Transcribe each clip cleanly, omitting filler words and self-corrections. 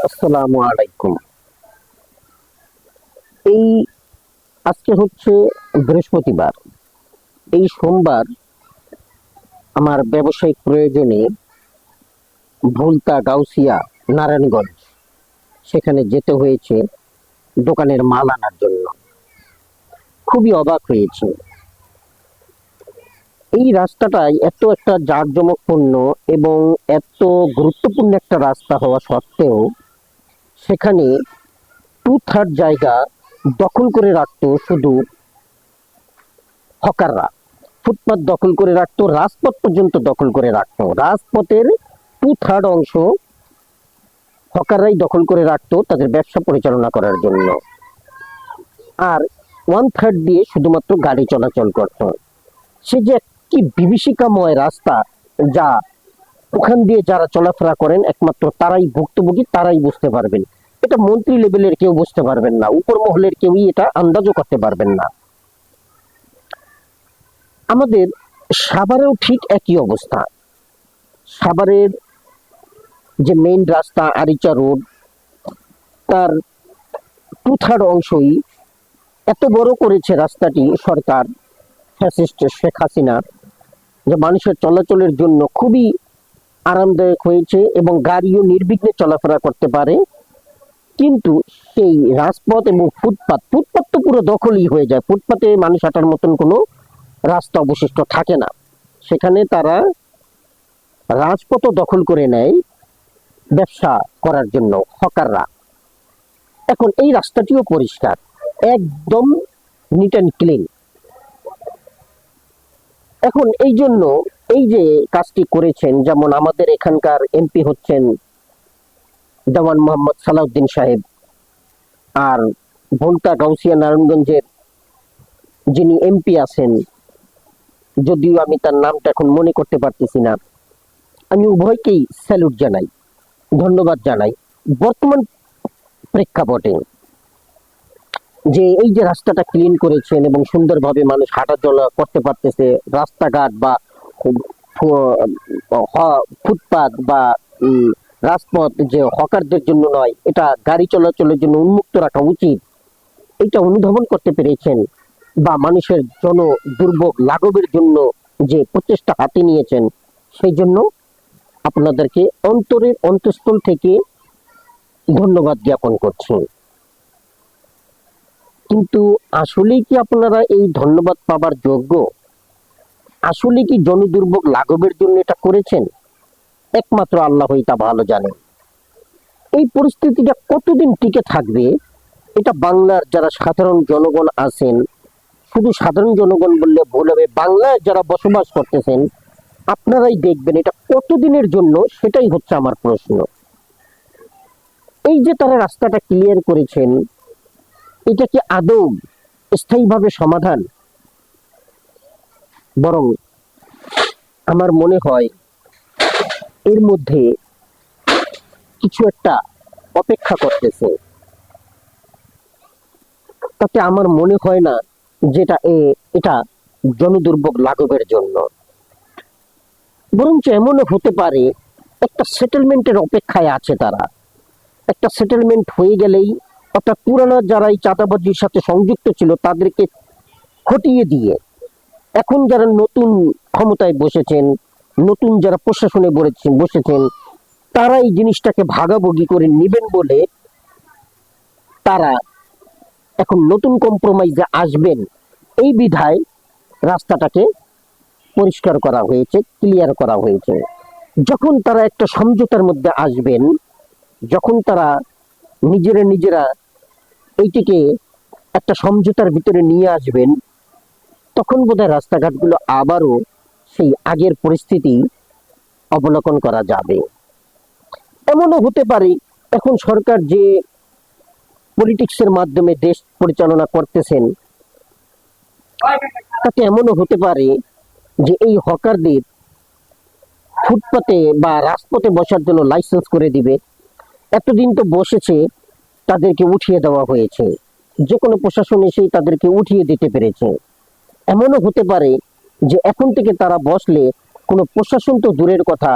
আসসালামু আলাইকুম। এই আজকে হচ্ছে বৃহস্পতিবার। এই সোমবার আমার ব্যবসায়িক প্রয়োজনে ভুলতা গাউসিয়া নারায়ণগঞ্জ সেখানে যেতে হয়েছে দোকানের মাল আনার জন্য। খুবই অবাক হয়েছে। এই রাস্তাটায় এত একটা জাঁকজমকপূর্ণ এবং এত গুরুত্বপূর্ণ একটা রাস্তা হওয়া সত্ত্বেও সেখানে 2/3 জায়গা দখল করে রাখতো শুধু হকাররা। ফুটপাত দখল করে রাখতো, রাজপথ পর্যন্ত দখল করে রাখতো। রাজপথের 2/3 অংশ হকাররাই দখল করে রাখতো তাদের ব্যবসা পরিচালনা করার জন্য, আর 1/3 দিয়ে শুধুমাত্র গাড়ি চলাচল করত। সে যে কি বিভীষিকাময় রাস্তা, যা ওখান দিয়ে যারা চলাফেরা করেন একমাত্র তারাই ভুক্তভোগী, তারাই বুঝতে পারবেন। এটা মন্ত্রী লেভেলের কেউ বুঝতে পারবেন না, উপর মহলের কেউই এটা আন্দাজও করতে পারবেন না। আমাদের সাভারেও ঠিক একই অবস্থা। সাভারের যে মেইন রাস্তা আরিচা রোড, তার 2/3 অংশই এত বড় করেছে রাস্তাটি সরকার, ফ্যাসিস্ট শেখ হাসিনা, যে মানুষের চলাচলের জন্য খুবই আরামদায়ক হয়েছে এবং গাড়িও নির্বিঘ্নে চলাফেরা করতে পারে। কিন্তু সেই রাজপথ এবং ফুটপাত ফুটপাত তো পুরো দখলই হয়ে যায়। ফুটপাতে মানুষ হাঁটার মতন কোনো রাস্তা অবশিষ্ট থাকে না। সেখানে তারা রাজপথও দখল করে নেয় ব্যবসা করার জন্য হকাররা। এখন এই রাস্তাটিও পরিষ্কার, একদম নিট অ্যান্ড ক্লিন। এখন এই জন্য এই যে কাজটি করেছেন, যেমন আমাদের এখানকার এমপি হচ্ছেন দেওয়ান মোহাম্মদ সালাউদ্দিন সাহেব, আর ভোল্টা গাউসিয়া নারায়ণগঞ্জের যিনি এমপি আছেন, যদিও আমি তার নামটা এখন মনে করতে পারতেছি না, আমি উভয়কেই স্যালুট জানাই, ধন্যবাদ জানাই। বর্তমান প্রেক্ষাপটে যে এই যে রাস্তাটা ক্লিন করেছেন এবং সুন্দরভাবে মানুষ হাঁটাচলা করতে পারতেছে, রাস্তাঘাট বা ফুটপাত বা রাজপথ যে হকারদের জন্য নয়, এটা গাড়ি চলাচলের জন্য উন্মুক্ত রাখা উচিত, এটা অনুধাবন করতে পেরেছেন, বা মানুষের জন দুর্ভোগ লাঘবের জন্য যে প্রচেষ্টা হাতে নিয়েছেন, সেই জন্য আপনাদেরকে অন্তরের অন্তঃস্থল থেকে ধন্যবাদ জ্ঞাপন করছি। কিন্তু আসলেই কি আপনারা এই ধন্যবাদ পাবার যোগ্য? আসলে কি জনদুর্ভোগ লাঘবের জন্য এটা করেছেন? একমাত্র আল্লাহই তা ভালো জানেন। এই পরিস্থিতিটা কতদিন টিকে থাকবে, এটা বাংলার যারা সাধারণ জনগণ আছেন, শুধু সাধারণ জনগণ বললে ভুল হবে, বাংলায় যারা বসবাস করতেছেন আপনারাই দেখবেন এটা কতদিনের জন্য, সেটাই হচ্ছে আমার প্রশ্ন। এই যে তারা রাস্তাটা ক্লিয়ার করেছেন, এটা কি আদৌ স্থায়ীভাবে সমাধান? বরং আমার মনে হয় এর মধ্যে কিছু একটা অপেক্ষা করতেছে। তাতে আমার মনে হয় না যেটা এটা জনদুর্ভোগ লাঘবের জন্য, বরঞ্চ এমনও হতে পারে একটা সেটেলমেন্টের অপেক্ষায় আছে তারা। একটা সেটেলমেন্ট হয়ে গেলেই, অর্থাৎ পুরানো যারা এই চাঁদাবাজির সাথে সংযুক্ত ছিল তাদেরকে হটিয়ে দিয়ে এখন যারা নতুন ক্ষমতায় বসেছেন, নতুন যারা প্রশাসনে বসেছেন, তারা এই জিনিসটাকে ভাগাভাগি করে নেবেন বলে তারা এখন নতুন কম্প্রোমাইজে আসবেন, এই বিধায় রাস্তাটাকে পরিষ্কার করা হয়েছে, ক্লিয়ার করা হয়েছে। যখন তারা একটা সমঝোতার মধ্যে আসবেন, যখন তারা নিজেরা এইটিকে একটা সমঝোতার ভিতরে নিয়ে আসবেন, তখন বোধহয় রাস্তাঘাটগুলো আবারও সেই আগের পরিস্থিতি অবলোকন করা যাবে। এমনও হতে পারে এখন সরকার যে পলিটিক্সের মাধ্যমে দেশ পরিচালনা করতেছেন, তাতে এমনও হতে পারে যে এই হকারদের ফুটপাতে বা রাজপথে বসার জন্য লাইসেন্স করে দিবে। এতদিন তো বসেছে, তাদেরকে উঠিয়ে দেওয়া হয়েছে, যে কোনো প্রশাসন এসেই তাদেরকে উঠিয়ে দিতে পেরেছে। এমনও হতে পারে যে এখন থেকে তারা বসলে কোনো প্রশাসন তো দূরের কথা,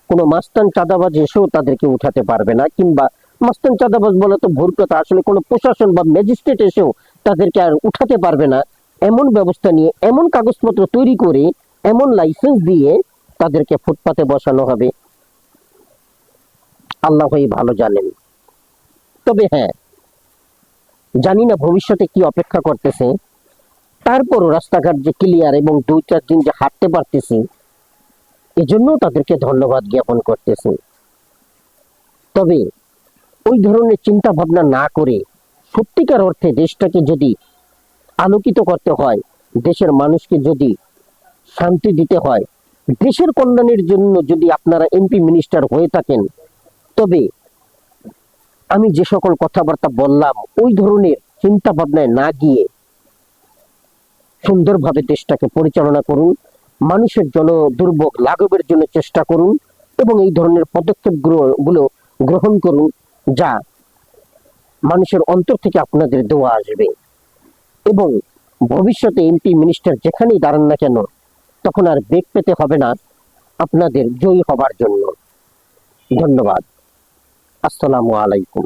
কোনো মাস্তান চাঁদাবাজ এসেও তাদেরকে উঠাতে পারবে না, কিংবা মাস্তান চাঁদাবাজ বলে তো ভুল কথা, আসলে কোনো প্রশাসন বা ম্যাজিস্ট্রেট এসেও তাদেরকে আর উঠাতে পারবে না, এমন ব্যবস্থা নিয়ে, এমন কাগজপত্র তৈরি করে, এমন লাইসেন্স দিয়ে তাদেরকে ফুটপাতে বসানো হবে। আল্লাহই ভালো জানেন। তবে হ্যাঁ, জানি না ভবিষ্যতে কি অপেক্ষা করতেছে। তারপরও রাস্তাঘাট যে ক্লিয়ার এবং 2-4 দিন যে হাঁটতে পারতেছি, এজন্য তাদেরকে ধন্যবাদ জ্ঞাপন করতেছি। তবে ওই ধরনের চিন্তা ভাবনা না করে সত্যিকার অর্থে দেশটাকে যদি আলোকিত করতে হয়, দেশের মানুষকে যদি শান্তি দিতে হয়, দেশের কল্যাণের জন্য যদি আপনারা এমপি মিনিস্টার হয়ে থাকেন, তবে আমি যে সকল কথাবার্তা বললাম ওই ধরনের চিন্তা ভাবনায় না গিয়ে সুন্দরভাবে দেশটাকে পরিচালনা করুন, মানুষের দুর্ভোগ লাঘবের জন্য চেষ্টা করুন এবং এই ধরনের পদক্ষেপ গুলো গ্রহণ করুন, যা মানুষের অন্তর থেকে আপনাদের দোয়া আসবে। এবং ভবিষ্যতে এমপি মিনিস্টার যেখানেই দাঁড়ান না কেন, তখন আর বেগ পেতে হবে না আপনাদের জয়ী হবার জন্য। ধন্যবাদ। আসসালামু আলাইকুম।